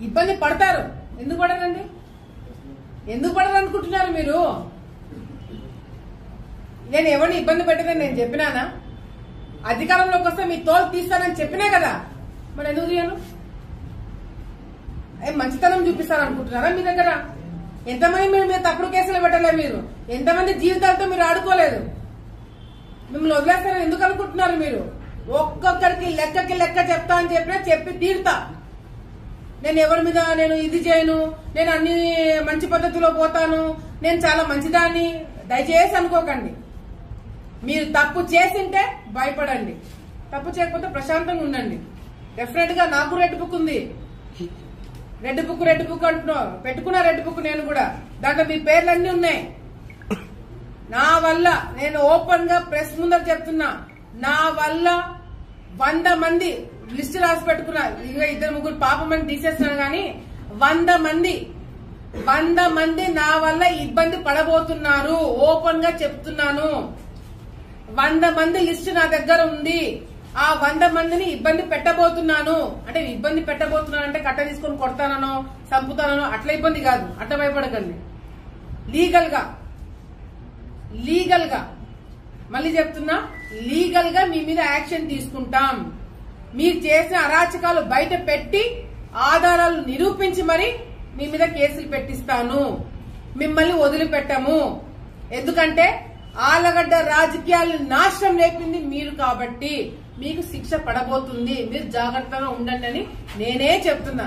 ఇబ్బంది పడతారు. ఎందుకు పడరండి? ఎందుకు పడరు అనుకుంటున్నారు మీరు? నేను ఎవరిని ఇబ్బంది పెట్టదని నేను చెప్పినానా? అధికారంలోకి వస్తే మీ తోలు తీస్తానని చెప్పినా కదా, మరి ఎందుకు తీయను? మంచితనం చూపిస్తారనుకుంటున్నారా? మీ దగ్గర ఎంతమంది మీరు తప్పుడు కేసులు పెట్టలే? మీరు ఎంతమంది జీవితాలతో మీరు ఆడుకోలేదు? మిమ్మల్ని వదిలేస్తారని ఎందుకు అనుకుంటున్నారు మీరు? ఒక్కొక్కరికి లెక్క చెప్తా అని చెప్పినా చెప్పి తీరుతా. నేను ఎవరి మీద నేను ఇది చేయను, నేను అన్ని మంచి పద్ధతిలో పోతాను, నేను చాలా మంచిదాన్ని దయచేసి అనుకోకండి. మీరు తప్పు చేసింటే భయపడండి, తప్పు చేయకపోతే ప్రశాంతంగా ఉండండి. డెఫినెట్ గా నాకు రెడ్ బుక్ ఉంది. రెడ్ బుక్ అంటున్నావు, పెట్టుకున్నా రెడ్ బుక్ నేను కూడా. దాంట్లో మీ పేర్లన్నీ ఉన్నాయి. నా వల్ల నేను ఓపెన్ గా ప్రెస్ ముందర చెప్తున్నా, నా వల్ల 100 మంది లిస్ట్ రాసి పెట్టుకున్నా. ఇంకా 2-3 పాపమని తీసేస్తున్నాను గాని 100 మంది నా వల్ల ఇబ్బంది పడబోతున్నారు. ఓపెన్ గా చెప్తున్నాను. 100 మంది లిస్ట్ నా దగ్గర ఉంది. ఆ 100 మందిని ఇబ్బంది పెట్టబోతున్నాను. అంటే ఇబ్బంది పెట్టబోతున్నాను అంటే కట్ట తీసుకొని కొడతానో చంపుతానో అట్లా ఇబ్బంది కాదు. అట్లా భయపడకండి. లీగల్ గా మళ్ళీ చెప్తున్నా, లీగల్ గా మీ మీద యాక్షన్ తీసుకుంటాం. మీరు చేసిన అరాచకాలు బయట పెట్టి ఆధారాలు నిరూపించి మరి మీ మీద కేసులు పెట్టిస్తాను. మిమ్మల్ని వదిలిపెట్టము. ఎందుకంటే ఆలగడ్డ రాజకీయాలు నాశనం లేపింది మీరు కాబట్టి మీకు శిక్ష పడబోతుంది. మీరు జాగ్రత్తగా ఉండండి అని నేనే చెప్తున్నా.